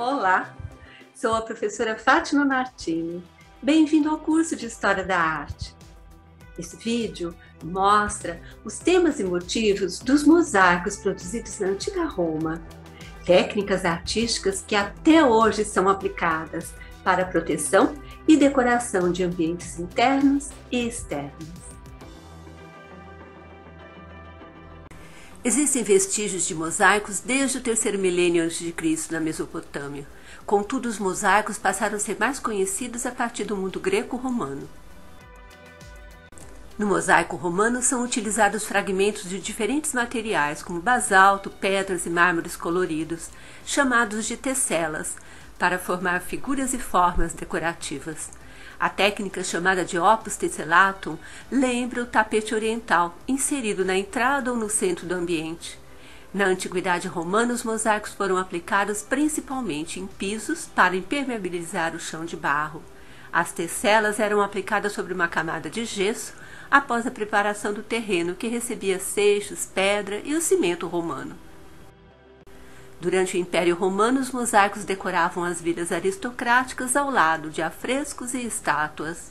Olá, sou a professora Fátima Martini. Bem-vindo ao curso de História da Arte. Esse vídeo mostra os temas e motivos dos mosaicos produzidos na antiga Roma, técnicas artísticas que até hoje são aplicadas para a proteção e decoração de ambientes internos e externos. Existem vestígios de mosaicos desde o terceiro milênio a.C. na Mesopotâmia. Contudo, os mosaicos passaram a ser mais conhecidos a partir do mundo greco-romano. No mosaico romano são utilizados fragmentos de diferentes materiais, como basalto, pedras e mármores coloridos, chamados de tesselas, para formar figuras e formas decorativas. A técnica chamada de opus tessellatum lembra o tapete oriental, inserido na entrada ou no centro do ambiente. Na antiguidade romana, os mosaicos foram aplicados principalmente em pisos para impermeabilizar o chão de barro. As tesselas eram aplicadas sobre uma camada de gesso após a preparação do terreno, que recebia seixos, pedra e o cimento romano. Durante o Império Romano, os mosaicos decoravam as vilas aristocráticas ao lado de afrescos e estátuas.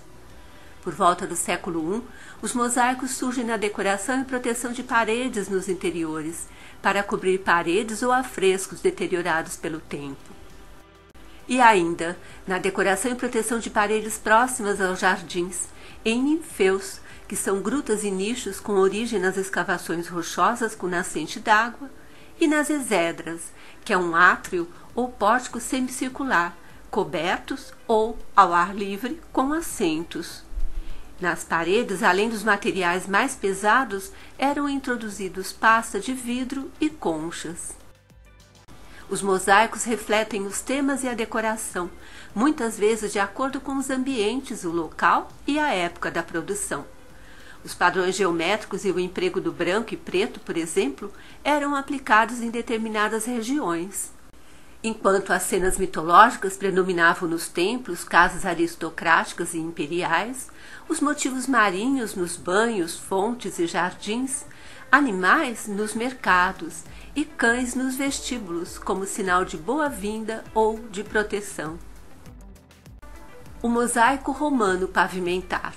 Por volta do século I, os mosaicos surgem na decoração e proteção de paredes nos interiores, para cobrir paredes ou afrescos deteriorados pelo tempo. E ainda, na decoração e proteção de paredes próximas aos jardins, em ninfeus, que são grutas e nichos com origem nas escavações rochosas com nascente d'água, e nas exedras, que é um átrio ou pórtico semicircular, cobertos ou ao ar livre com assentos. Nas paredes, além dos materiais mais pesados, eram introduzidos pasta de vidro e conchas. Os mosaicos refletem os temas e a decoração, muitas vezes de acordo com os ambientes, o local e a época da produção. Os padrões geométricos e o emprego do branco e preto, por exemplo, eram aplicados em determinadas regiões. Enquanto as cenas mitológicas predominavam nos templos, casas aristocráticas e imperiais, os motivos marinhos nos banhos, fontes e jardins, animais nos mercados e cães nos vestíbulos, como sinal de boa-vinda ou de proteção. O mosaico romano pavimentar.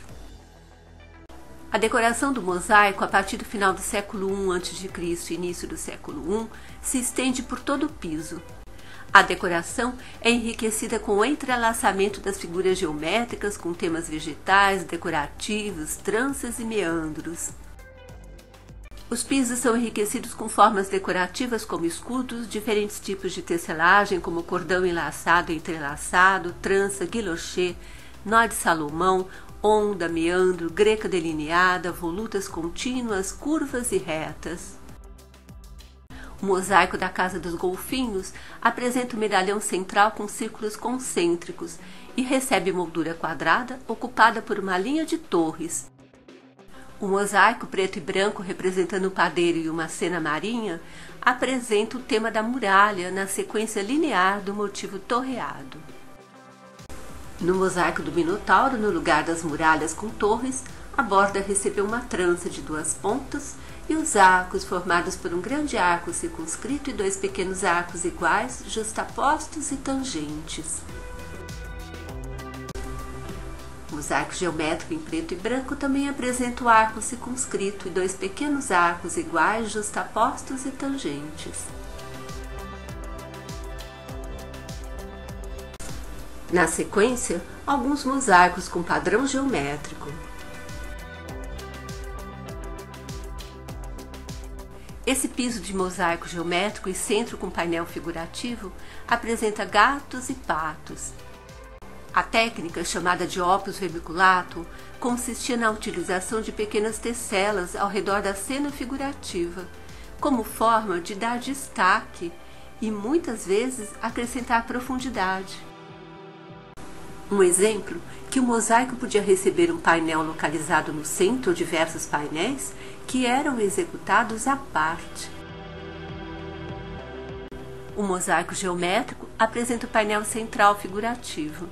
A decoração do mosaico, a partir do final do século I a.C. e início do século I, se estende por todo o piso. A decoração é enriquecida com o entrelaçamento das figuras geométricas com temas vegetais, decorativos, tranças e meandros. Os pisos são enriquecidos com formas decorativas como escudos, diferentes tipos de tecelagem como cordão enlaçado e entrelaçado, trança, guilloché, nó de Salomão, onda, meandro, greca delineada, volutas contínuas, curvas e retas. O mosaico da Casa dos Golfinhos apresenta o medalhão central com círculos concêntricos e recebe moldura quadrada ocupada por uma linha de torres. O mosaico preto e branco representando um padeiro e uma cena marinha apresenta o tema da muralha na sequência linear do motivo torreado. No mosaico do Minotauro, no lugar das muralhas com torres, a borda recebeu uma trança de duas pontas e os arcos formados por um grande arco circunscrito e dois pequenos arcos iguais, justapostos e tangentes. O mosaico geométrico em preto e branco também apresenta o arco circunscrito e dois pequenos arcos iguais, justapostos e tangentes. Na sequência, alguns mosaicos com padrão geométrico. Esse piso de mosaico geométrico e centro com painel figurativo apresenta gatos e patos. A técnica, chamada de opus vermiculatum, consistia na utilização de pequenas tesselas ao redor da cena figurativa, como forma de dar destaque e, muitas vezes, acrescentar profundidade. Um exemplo, que o mosaico podia receber um painel localizado no centro ou diversos painéis que eram executados à parte. O mosaico geométrico apresenta o painel central figurativo.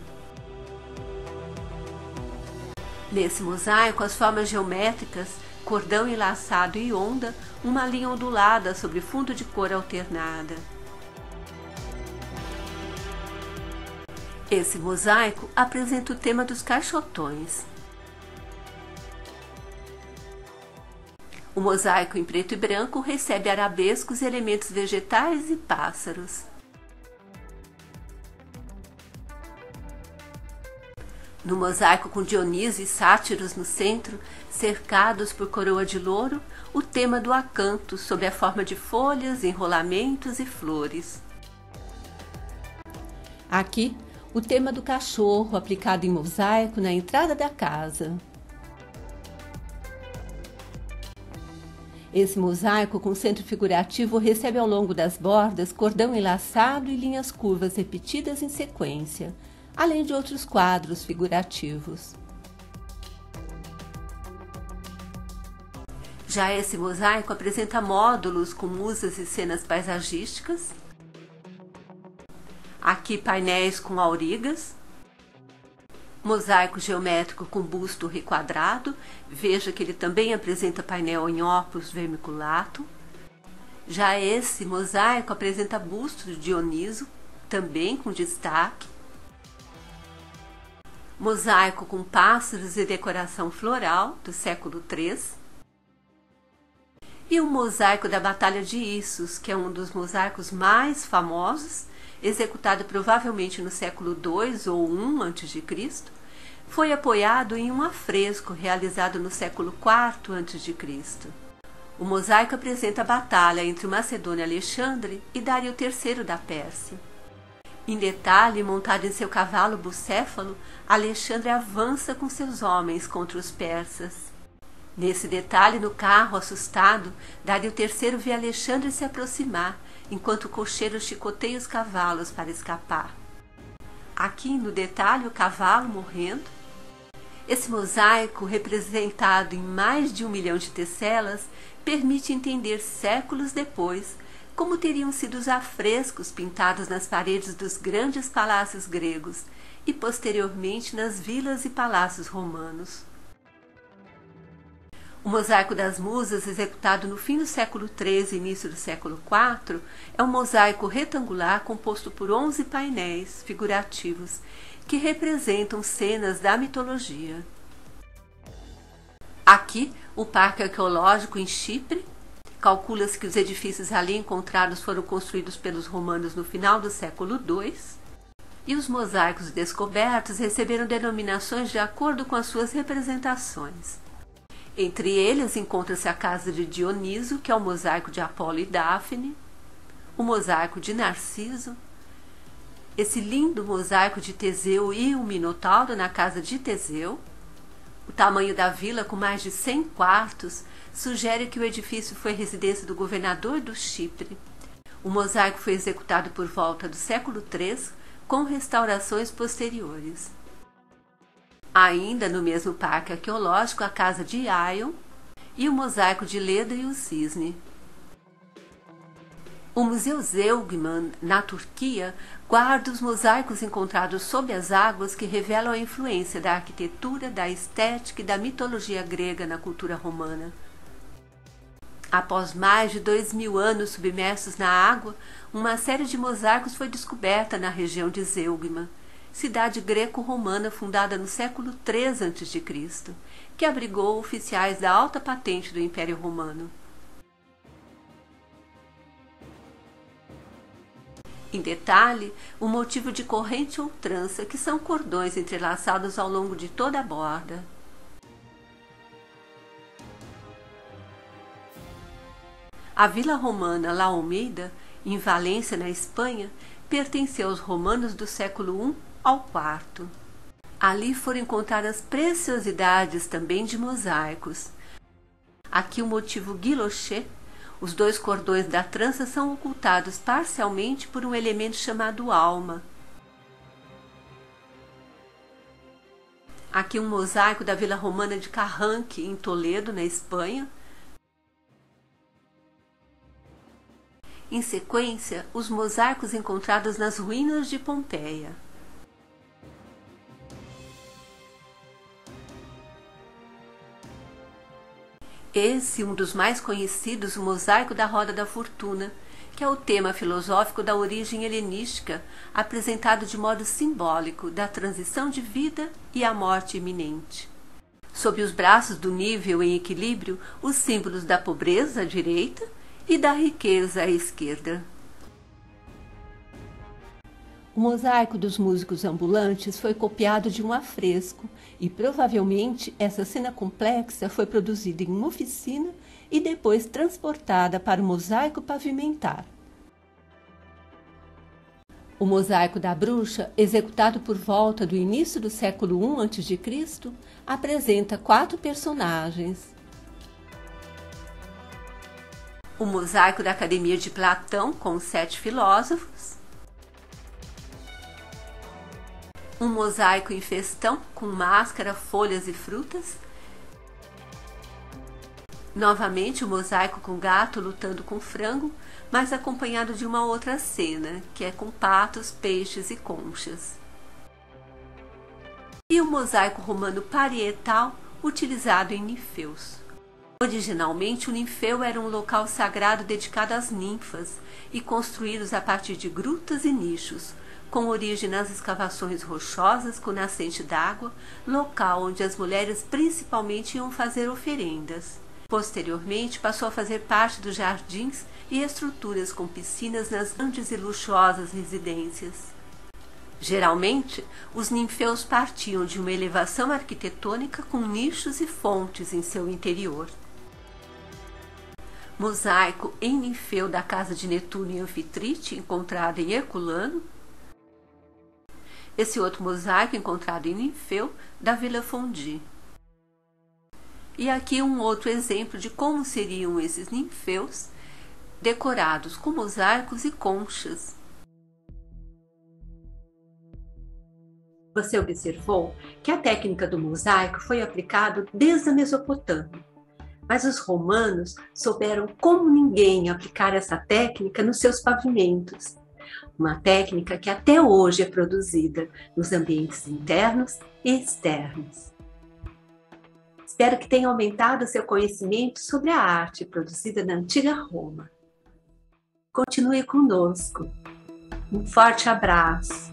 Nesse mosaico, as formas geométricas, cordão enlaçado e onda, uma linha ondulada sobre fundo de cor alternada. Esse mosaico apresenta o tema dos caixotões. O mosaico em preto e branco recebe arabescos e elementos vegetais e pássaros. No mosaico com Dionísio e sátiros no centro, cercados por coroa de louro, o tema do acanto, sob a forma de folhas, enrolamentos e flores. Aqui, o tema do cachorro, aplicado em mosaico na entrada da casa. Esse mosaico com centro figurativo recebe ao longo das bordas cordão enlaçado e linhas curvas repetidas em sequência, além de outros quadros figurativos. Já esse mosaico apresenta módulos com musas e cenas paisagísticas. Aqui painéis com aurigas. Mosaico geométrico com busto requadrado. Veja que ele também apresenta painel em opus vermiculato. Já esse mosaico apresenta busto de Dioniso, também com destaque. Mosaico com pássaros e decoração floral, do século III. E o mosaico da Batalha de Issos, que é um dos mosaicos mais famosos, executado provavelmente no século II ou I a.C., foi apoiado em um afresco realizado no século IV a.C. O mosaico apresenta a batalha entre o macedônio Alexandre e Dário III da Pérsia. Em detalhe, montado em seu cavalo bucéfalo, Alexandre avança com seus homens contra os persas. Nesse detalhe, no carro, assustado, Dário III vê Alexandre se aproximar, enquanto o cocheiro chicoteia os cavalos para escapar. Aqui, no detalhe, o cavalo morrendo. Esse mosaico, representado em mais de 1 milhão de teselas, permite entender séculos depois como teriam sido os afrescos pintados nas paredes dos grandes palácios gregos e posteriormente nas vilas e palácios romanos. O mosaico das musas, executado no fim do século III e início do século IV, é um mosaico retangular composto por 11 painéis figurativos que representam cenas da mitologia. Aqui, o Parque Arqueológico em Chipre. Calcula-se que os edifícios ali encontrados foram construídos pelos romanos no final do século II, e os mosaicos descobertos receberam denominações de acordo com as suas representações. Entre eles encontra-se a casa de Dioniso, que é o mosaico de Apolo e Dáfne, o mosaico de Narciso, esse lindo mosaico de Teseu e o Minotauro na casa de Teseu. O tamanho da vila, com mais de 100 quartos, sugere que o edifício foi residência do governador do Chipre. O mosaico foi executado por volta do século III, com restaurações posteriores. Ainda no mesmo parque arqueológico, a casa de Ion e o mosaico de Leda e o Cisne. O Museu Zeugman, na Turquia, guarda os mosaicos encontrados sob as águas que revelam a influência da arquitetura, da estética e da mitologia grega na cultura romana. Após mais de 2000 anos submersos na água, uma série de mosaicos foi descoberta na região de Zeugma, cidade greco-romana fundada no século III a.C., que abrigou oficiais da alta patente do Império Romano. Em detalhe, o motivo de corrente ou trança, que são cordões entrelaçados ao longo de toda a borda. A vila romana La Almeida, em Valência, na Espanha, pertenceu aos romanos do século I ao IV. Ali foram encontradas preciosidades também de mosaicos. Aqui o motivo guilloché. Os 2 cordões da trança são ocultados parcialmente por um elemento chamado alma. Aqui um mosaico da vila romana de Carranque, em Toledo, na Espanha. Em sequência, os mosaicos encontrados nas ruínas de Pompeia. Esse, um dos mais conhecidos, o mosaico da Roda da Fortuna, que é o tema filosófico da origem helenística, apresentado de modo simbólico da transição de vida e a morte iminente. Sob os braços do nível em equilíbrio, os símbolos da pobreza à direita e da riqueza à esquerda. O mosaico dos músicos ambulantes foi copiado de um afresco e provavelmente essa cena complexa foi produzida em uma oficina e depois transportada para o mosaico pavimentar. O mosaico da bruxa, executado por volta do início do século I a.C., apresenta 4 personagens. O mosaico da Academia de Platão, com os 7 filósofos. Um mosaico em festão, com máscara, folhas e frutas. Novamente o mosaico com gato lutando com frango, mas acompanhado de uma outra cena, que é com patos, peixes e conchas. E o mosaico romano parietal, utilizado em Ninfeus. Originalmente, o Ninfeu era um local sagrado dedicado às ninfas e construídos a partir de grutas e nichos, com origem nas escavações rochosas com nascente d'água, local onde as mulheres principalmente iam fazer oferendas. Posteriormente, passou a fazer parte dos jardins e estruturas com piscinas nas grandes e luxuosas residências. Geralmente, os ninfeus partiam de uma elevação arquitetônica com nichos e fontes em seu interior. Mosaico em Ninfeu da casa de Netuno e Anfitrite, encontrado em Herculano. Esse outro mosaico encontrado em Ninfeu, da Vila Fondi. E aqui um outro exemplo de como seriam esses ninfeus, decorados com mosaicos e conchas. Você observou que a técnica do mosaico foi aplicada desde a Mesopotâmia, mas os romanos souberam como ninguém aplicar essa técnica nos seus pavimentos. Uma técnica que até hoje é produzida nos ambientes internos e externos. Espero que tenha aumentado seu conhecimento sobre a arte produzida na antiga Roma. Continue conosco. Um forte abraço.